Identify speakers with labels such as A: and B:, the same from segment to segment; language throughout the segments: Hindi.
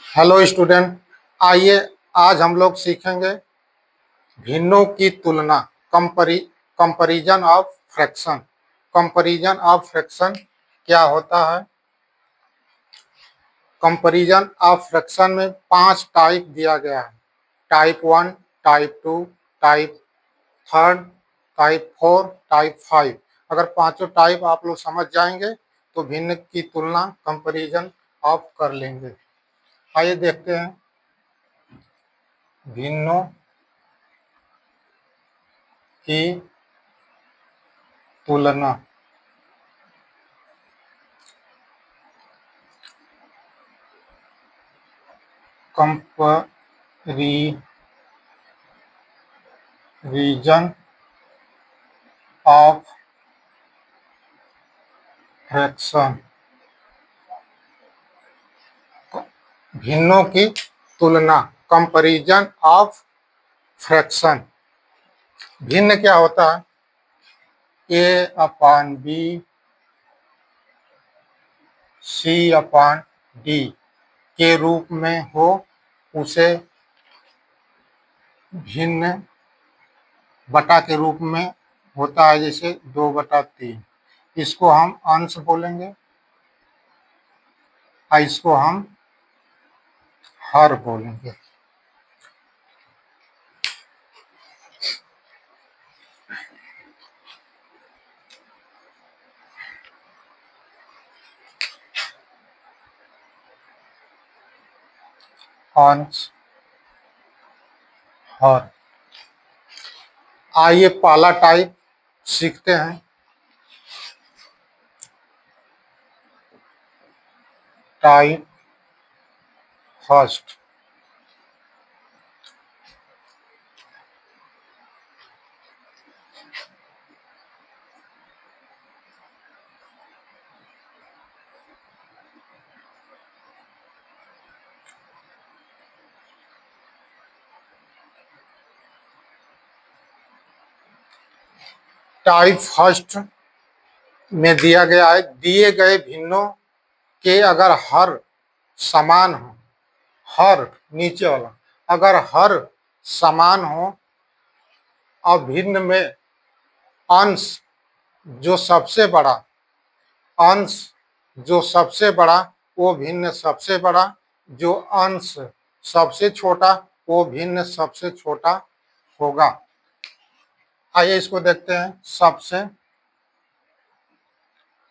A: Hello student. आइए आज हम लोग सीखेंगे भिन्नों की तुलना। Comparison of fraction. Comparison of fraction क्या होता है? कंपैरिजन ऑफ फ्रैक्शन में 5 टाइप दिया गया है। Type 1, type 2, type 3, type 4, type 5। अगर पांचों टाइप आप लोग समझ जाएंगे तो भिन्न की तुलना कंपैरिजन ऑफ कर लेंगे। आइए देखते हैं भिन्नों की तुलना। Comparison of fraction. भिन्नों की तुलना कंपैरिजन ऑफ फ्रैक्शन। भिन्न क्या होता है? ए अपान बी, सी अपान डी के रूप में हो उसे भिन्न बटा के रूप में होता है, जैसे 2/3। इसको हम अंश बोलेंगे और इसको हम हर बोलेंगे। अंश हर। आइए पहला टाइप सीखते हैं। Type first. टाइप फर्स्ट में दिया गया है, दिए गए भिन्नों के अगर हर समान हो, हर नीचे वाला, अगर हर समान हो और भिन्न में अंश जो सबसे बड़ा, अंश जो सबसे बड़ा वो भिन्न सबसे बड़ा, जो अंश सबसे छोटा वो भिन्न सबसे छोटा होगा। आइए इसको देखते हैं। सबसे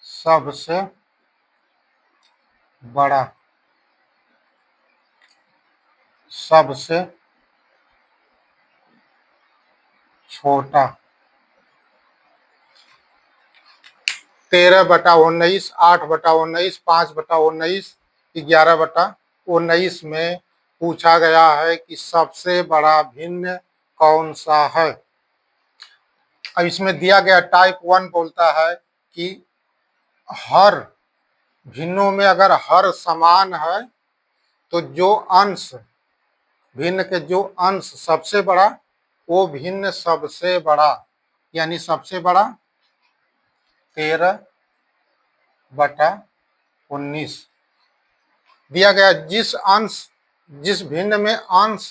A: सबसे बड़ा, सबसे छोटा। 13/19, 8/19, 5/19, 11/19 में पूछा गया है कि सबसे बड़ा भिन्न कौन सा है। अब इसमें दिया गया टाइप 1 बोलता है कि हर भिन्नों में अगर हर समान है तो जो अंश, भिन्न के जो अंश सबसे बड़ा वो भिन्न सबसे बड़ा, यानी सबसे बड़ा 13/19 दिया गया। जिस भिन्न में अंश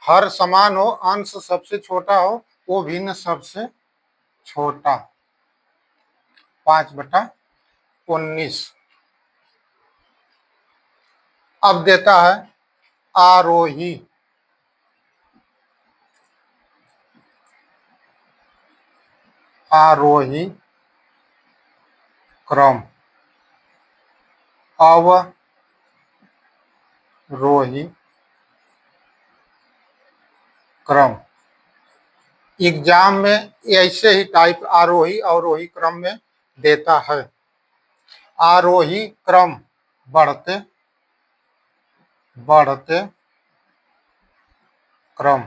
A: हर समान हो, अंश सबसे छोटा हो, वो भिन्न सबसे छोटा 5/19। अब देता है आरोही। आरोही क्रम, अवरोही क्रम। एग्जाम में ऐसे ही टाइप आरोही अवरोही क्रम में देता है। आरोही क्रम बढ़ते बढ़ते क्रम।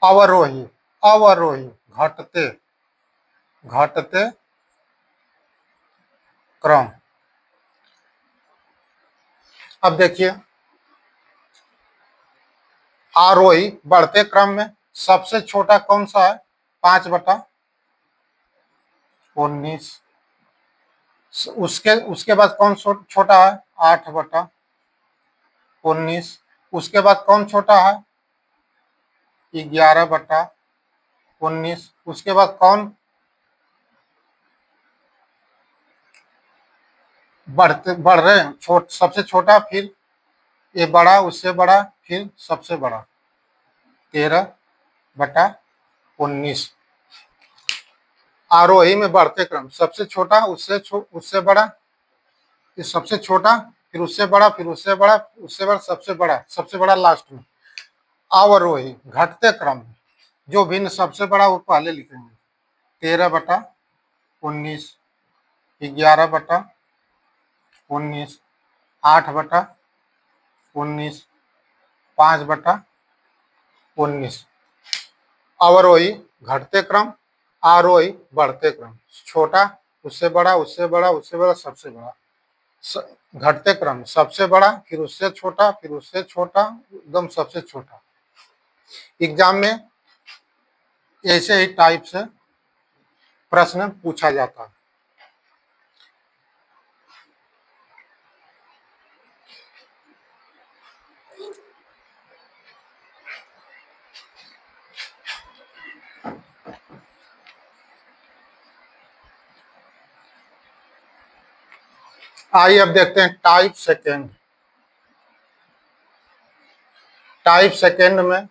A: अवरोही अवरोही घटते घटते क्रम। अब देखिए आरोही बढ़ते क्रम में सबसे छोटा कौन सा है? 5/19। उसके उसके बाद कौन छोटा है? 8/19। 19। उसके बाद कौन छोटा है? 11/19। उसके बाद कौन बढ़ रहे हैं? सबसे छोटा, फिर ये बड़ा, उससे बड़ा, फिर सबसे बड़ा। 13/19। आरोही में बढ़ते क्रम, सबसे छोटा, उससे बड़ा, फिर सबसे छोटा, फिर उससे बड़ा, फिर उससे बड़ा, उससे बड़ा, सबसे बड़ा लास्ट में। अवरोही घटते क्रम में, जो भिन्न सबसे बड़ा वो पहले लिखेंगे। 13/19, 11/19, 8/19, 5/19। अवरोही घटते क्रम, आरोही बढ़ते क्रम। छोटा, उससे बड़ा, उससे बड़ा, उससे बड़ा, सबसे बड़ा। घटते क्रम, सबसे बड़ा, फिर उससे छोटा, फिर उससे छोटा, एकदम सबसे छोटा। एग्जाम में ऐसे ही टाइप से प्रश्न पूछा जाता है। आइए अब देखते हैं टाइप सेकेंड। टाइप सेकेंड में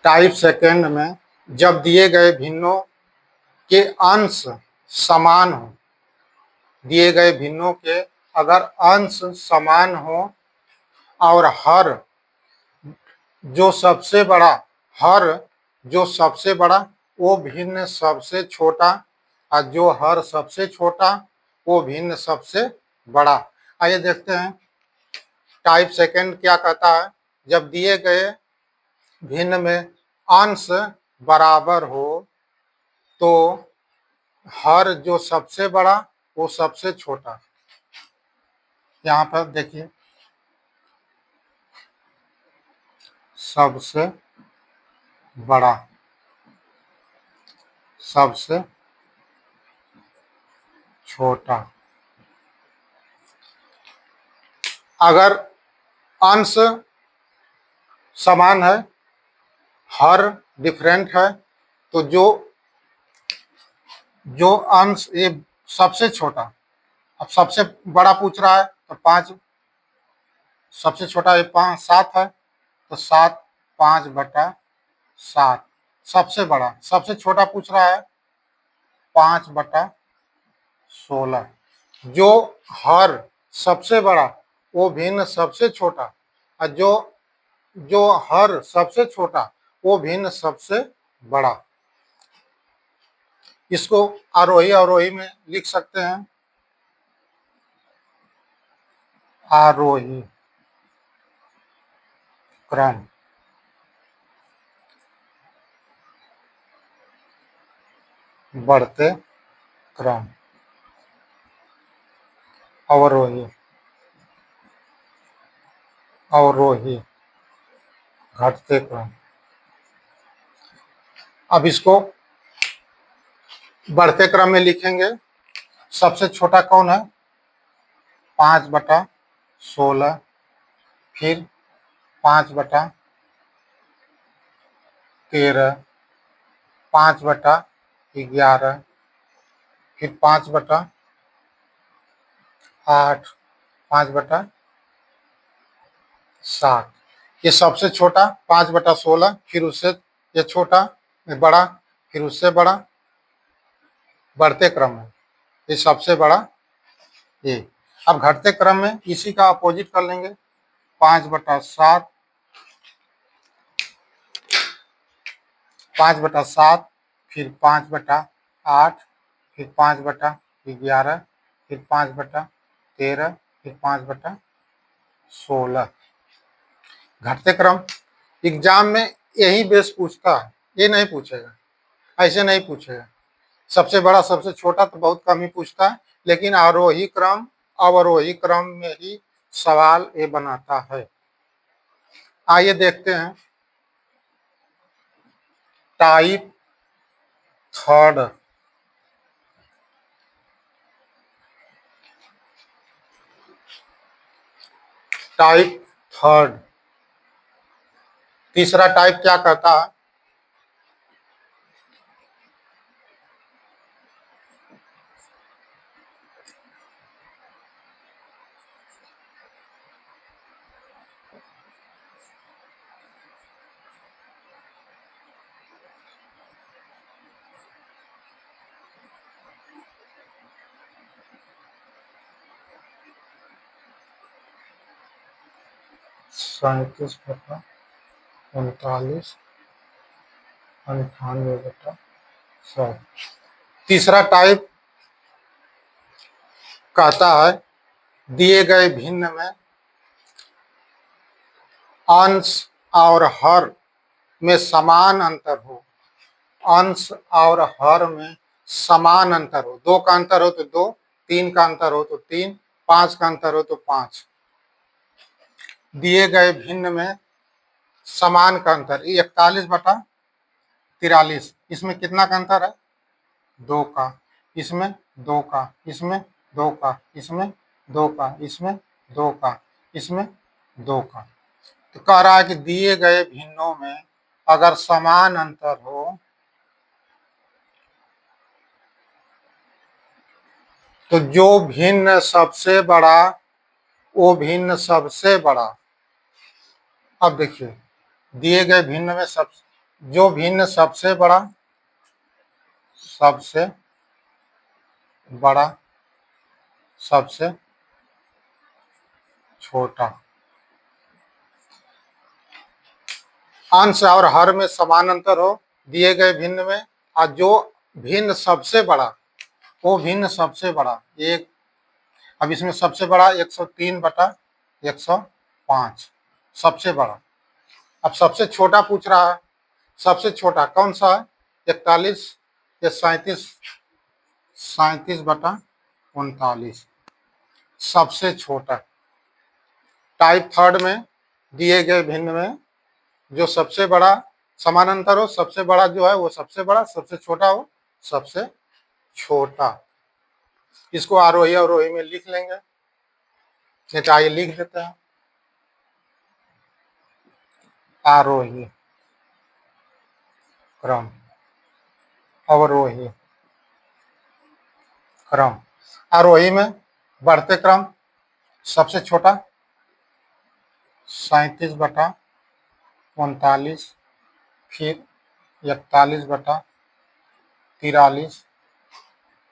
A: टाइप सेकेंड में जब दिए गए भिन्नों के अंश समान हो, दिए गए भिन्नों के अगर अंश समान हो और जो सबसे बड़ा हर जो सबसे बड़ा वो भिन्न सबसे छोटा, और जो हर सबसे छोटा वो भिन्न सबसे बड़ा। आइए देखते हैं टाइप सेकेंड क्या कहता है। जब दिए गए भिन्न में अंश बराबर हो तो हर जो सबसे बड़ा वो सबसे छोटा। यहाँ पर देखिए, सबसे बड़ा, सबसे छोटा। अगर अंश समान है, हर डिफरेंट है, तो जो जो अंश ये सबसे छोटा, अब सबसे बड़ा पूछ रहा है तो 5, सबसे छोटा ये 7 है तो 7 5/7। सबसे बड़ा, सबसे छोटा पूछ रहा है 5/16। जो हर सबसे बड़ा वो भिन्न सबसे छोटा, और जो जो हर सबसे छोटा वो भिन्न सबसे बड़ा। इसको आरोही अवरोही में लिख सकते हैं। आरोही क्रम, बढ़ते क्रम। अवरोही, अवरोही घटते क्रम। अब इसको बढ़ते क्रम में लिखेंगे। सबसे छोटा कौन है? 5/16, फिर 5/13, 5/11, फिर 5/8, 5/7। ये सबसे छोटा 5/16, फिर उससे ये छोटा, ये बड़ा, फिर उससे बड़ा, बढ़ते क्रम में ये सबसे बड़ा ये। अब घटते क्रम में इसी का अपोजिट कर लेंगे। 5/7, 5/7, फिर 5/8, फिर 5/11, फिर 5/13, फिर 5/16। घटते क्रम एग्जाम में यही बेस पूछता है, ये नहीं पूछेगा। ऐसे नहीं पूछेगा। सबसे बड़ा सबसे छोटा तो बहुत कम ही पूछता है, लेकिन आरोही क्रम अवरोही क्रम में ही सवाल ये बनाता है। आइए देखते हैं टाइप थर्ड। टाइप थर्ड, तीसरा टाइप क्या कहता है? सैंतीस बटा 39, 98/100। तीसरा टाइप कहता है दिए गए भिन्न में अंश और हर में समान अंतर हो। अंश और हर में समान अंतर हो। दो का अंतर हो तो दो, तीन का अंतर हो तो तीन, पांच का अंतर हो तो पांच। दिए गए भिन्न में समान का अंतर 41/43। इसमें कितना का अंतर है? दो का, इसमें दो का, इसमें दो का, इसमें दो का, इसमें दो का, इसमें दो का। तो कह रहा है कि दिए गए भिन्नों में अगर समान अंतर हो तो जो भिन्न सबसे बड़ा वो भिन्न सबसे बड़ा। अब देखिए दिए गए भिन्न में सब, जो भिन्न सबसे बड़ा, सबसे बड़ा, सबसे छोटा। अंश और हर में समान अंतर हो दिए गए भिन्न में, और जो भिन्न सबसे बड़ा वो भिन्न सबसे बड़ा एक। अब इसमें सबसे बड़ा 103/105 सबसे बड़ा। अब सबसे छोटा पूछ रहा है, सबसे छोटा कौन सा है? 41 या 37? 37/39 सबसे छोटा। टाइप थर्ड में दिए गए भिन्न में जो सबसे बड़ा समान अंतर हो, सबसे बड़ा जो है वो सबसे बड़ा, सबसे छोटा हो सबसे छोटा। इसको आरोही अवरोही में लिख लेंगे। नहीं तो आइए लिख देते हैं। आरोही क्रम, अवरोही क्रम। आरोही में बढ़ते क्रम सबसे छोटा 37/39, फिर 41/43,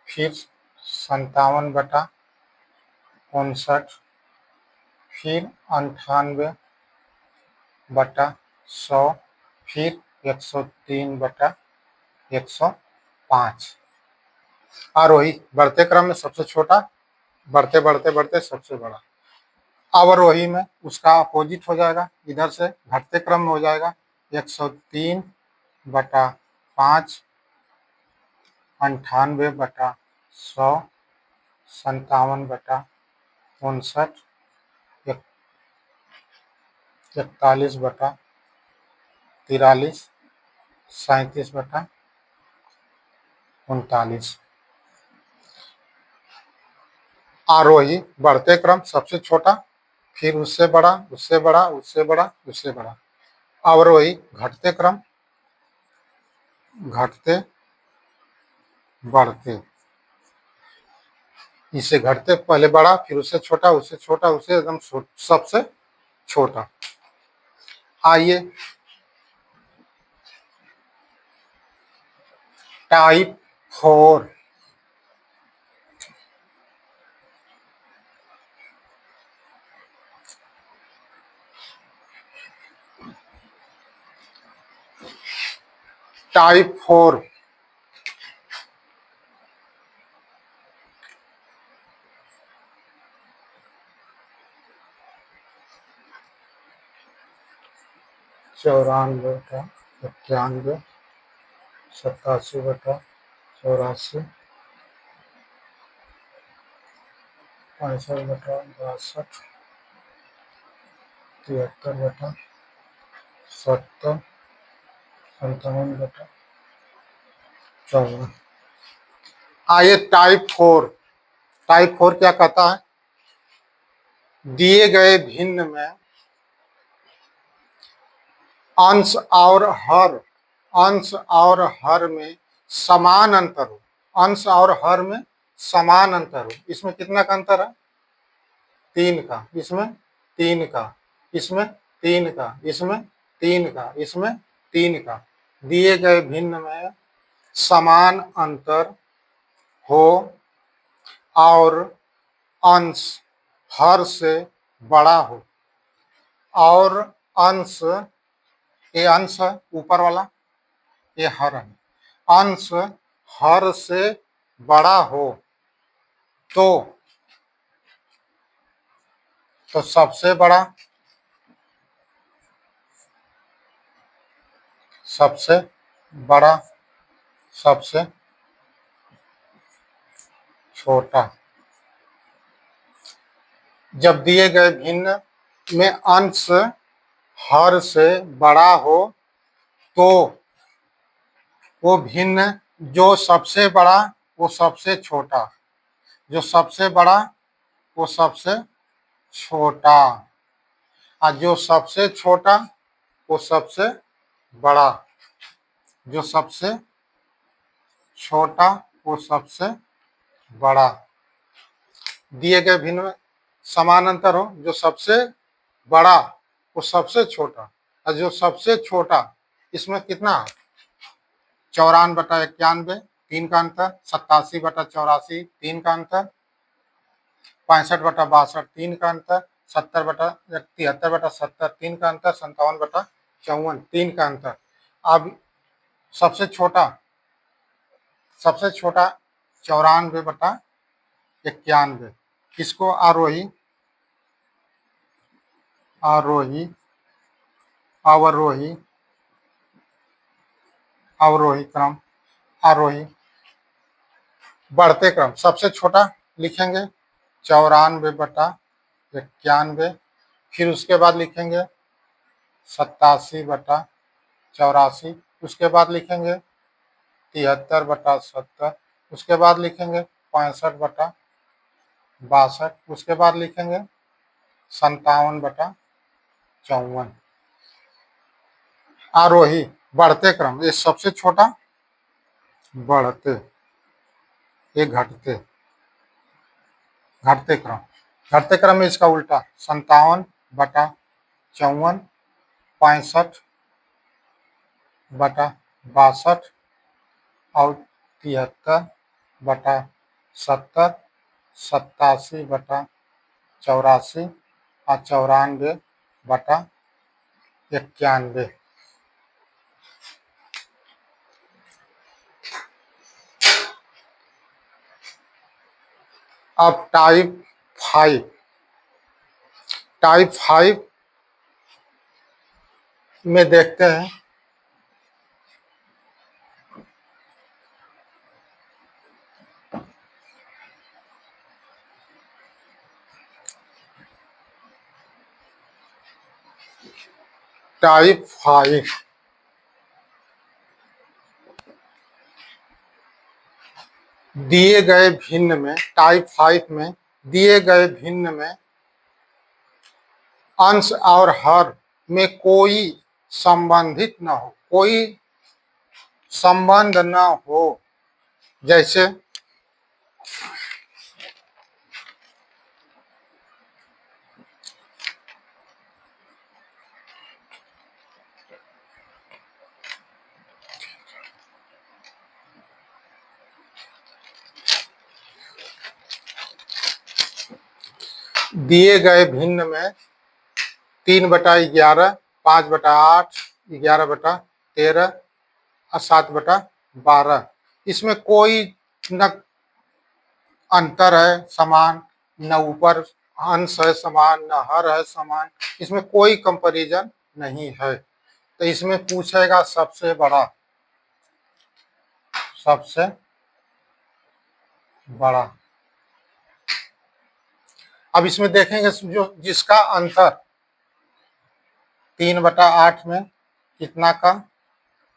A: फिर 57/59, फिर 98/100, फिर 103/105। आरोही बढ़ते क्रम में सबसे छोटा, बढ़ते बढ़ते बढ़ते सबसे बड़ा। अवरोही में उसका अपोजिट हो जाएगा, इधर से घटते क्रम में हो जाएगा 103/5, 98/100, 57/59, 41/43, 37/39। आरोही बढ़ते क्रम सबसे छोटा, फिर उससे बड़ा, उससे बड़ा, उससे बड़ा, उससे बड़ा। अवरोही घटते क्रम, घटते बढ़ते, इससे घटते पहले बड़ा, फिर उससे छोटा, उससे छोटा, उससे एकदम सबसे छोटा। आइए टाइप फोर। टाइप फोर चौरानवे का 91, 87/84, 65/62, 73/70, 57/54। आइए टाइप 4 क्या कहता है? दिए गए भिन्न में अंश और हर में समान अंतर हो। अंश और हर में समान अंतर हो। इसमें कितना का अंतर है? 3 का, इसमें 3 का, इसमें 3 का, इसमें 3 का, इसमें 3 का। दिए गए भिन्न में समान अंतर हो और अंश हर से बड़ा हो, और अंश, ये अंश है ऊपर वाला, ये हर है, अंश हर से बड़ा हो तो सबसे बड़ा, सबसे बड़ा, सबसे छोटा। जब दिए गए भिन्न में अंश हर से बड़ा हो तो वो भिन्न जो सबसे बड़ा वो सबसे छोटा, जो सबसे बड़ा वो सबसे छोटा, और जो सबसे छोटा वो सबसे बड़ा, जो सबसे छोटा वो सबसे बड़ा। दिए गए भिन्न में समान अंतर हो, जो सबसे बड़ा वो सबसे छोटा, और जो सबसे छोटा, इसमें कितना? 54/91, 3 का अंतर, 87/84, 3 का अंतर, 65/62, 3 का अंतर, 73/70, 3 का अंतर, 57/54, 3 का अंतर। अब सबसे छोटा 94/91, किसको? आरोही, आरोही, अवरोही, अवरोही क्रम, आरोही बढ़ते क्रम। सबसे छोटा लिखेंगे 94/91, फिर उसके बाद लिखेंगे 87/84, उसके बाद लिखेंगे 73/70, उसके बाद लिखेंगे 65/62, उसके बाद लिखेंगे 57/54। आरोही बढ़ते क्रम, ये सबसे छोटा बढ़ते, ये घटते, घटते क्रम। घटते क्रम में इसका उल्टा 57/54, 65/62 और 73/70, 87/84 और 94/91। अब टाइप 5 में देखते हैं। टाइप 5 दिए गए भिन्न में, टाइप 5 में दिए गए भिन्न में अंश और हर में कोई संबंधित न हो, कोई संबंध न हो। जैसे दिए गए भिन्न में 3/11, 5/8, 11/13 और 7/12, इसमें कोई न अंतर है समान, न ऊपर अंश है समान, न हर है समान, इसमें कोई कंपैरिजन नहीं है। तो इसमें पूछेगा सबसे बड़ा, सबसे बड़ा। अब इसमें देखेंगे जो जिसका अंतर 3/8 में कितना का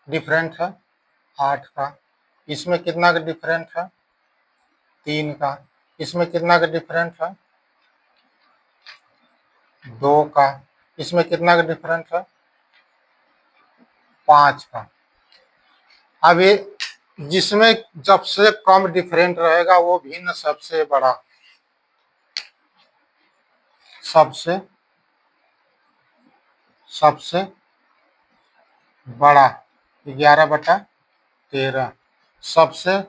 A: डिफरेंट है, 8 का। इसमें कितना का डिफरेंट है, 3 का। इसमें कितना का डिफरेंट है, 2 का। इसमें कितना का डिफरेंट है, 5 का। अब ये जिसमें सबसे कम डिफरेंट रहेगा वो भिन्न सबसे बड़ा, सबसे सबसे बड़ा 11/13, सबसे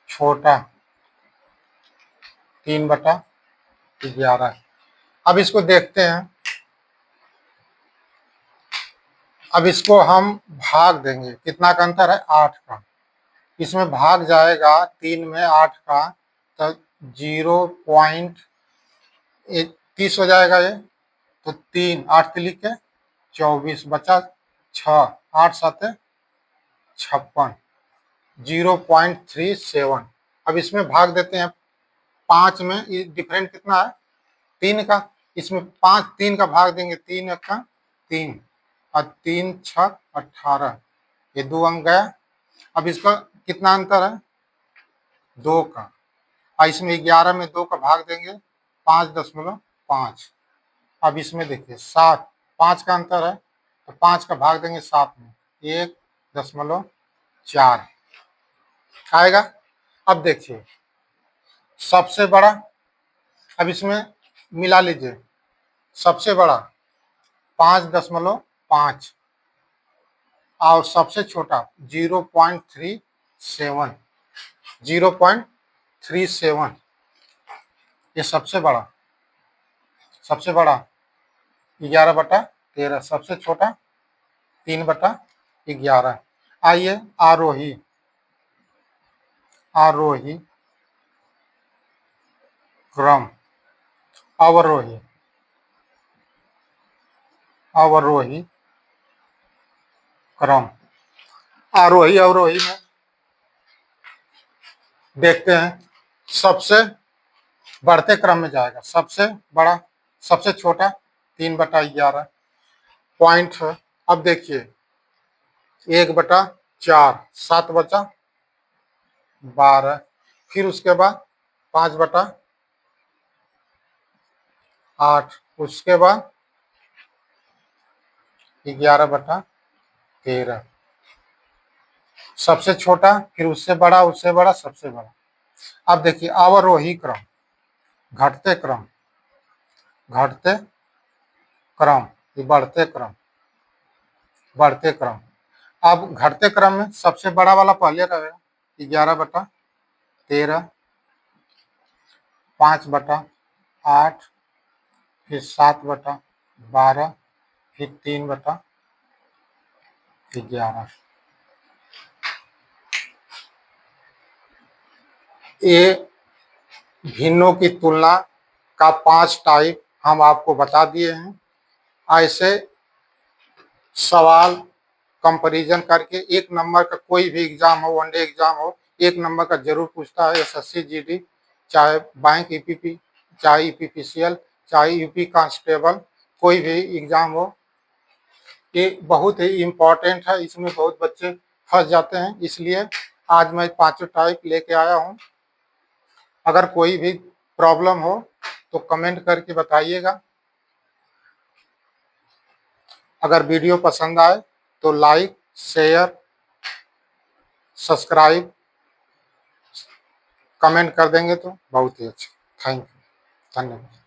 A: छोटा 3/11। अब इसको देखते हैं। अब इसको हम भाग देंगे, कितना का अंतर है, 8 का। इसमें भाग जाएगा 3 में 8 का, तो 0.30 हो जाएगा ये। तो 3 8 लिख के 24 बचा 6, 8 7 56, 0.37। अब इसमें भाग देते हैं 5 में, ये डिफरेंट कितना है, 3 का। इसमें 5 3 का भाग देंगे, 3 का 3 और 3 6 18, ये 2 अंक गया। अब इसका कितना अंतर है, 2 का। और इसमें 11 में 2 का भाग देंगे, 5.5। अब इसमें देखिए 7, 5 का अंतर है, तो 5 का भाग देंगे 7 में, 1.4 आएगा। अब देखिए सबसे बड़ा, अब इसमें मिला लीजिए, सबसे बड़ा 5.5 और सबसे छोटा 0.37, 0.37। ये सबसे बड़ा, सबसे बड़ा 11/13, सबसे छोटा 3/11। आइए आरोही, आरोही क्रम, अवरोही, अवरोही क्रम। आरोही अवरोही में देखते हैं, सबसे बढ़ते क्रम में जाएगा, सबसे बड़ा सबसे छोटा 3/11 पॉइंट है। अब देखिए 1/4, 7/12, फिर उसके बाद 5/8, उसके बाद 11/13, सबसे छोटा, फिर उससे बड़ा, उससे बड़ा, सबसे बड़ा। अब देखिए अवरोही क्रम, घटते क्रम, घटते क्रम, ये बढ़ते क्रम, बढ़ते क्रम। अब घटते क्रम में सबसे बड़ा वाला पहले रहेगा, 11/13, 5/8, फिर 7/12, फिर 3/11। ये भिन्नों की तुलना का 5 टाइप हम आपको बता दिए हैं। ऐसे सवाल कंपैरिजन करके 1 नंबर का कोई भी एग्जाम हो, वनडे एग्जाम हो, 1 नंबर का जरूर पूछता है, एसएससी जीडी, चाहे बैंक ईपीपी, चाहे ईपीपीसीएल, चाहे यूपी कांस्टेबल, कोई भी एग्जाम हो। ये बहुत ही इम्पोर्टेंट है, इसमें बहुत बच्चे फंस जाते हैं, इसलिए आज मैं 5 टाइप लेके आया हूँ। अगर कोई भी प्रॉब्लम हो तो कमेंट करके बताइएगा। अगर वीडियो पसंद आए तो लाइक, शेयर, सब्सक्राइब, कमेंट कर देंगे तो बहुत ही अच्छा। थैंक यू, धन्यवाद।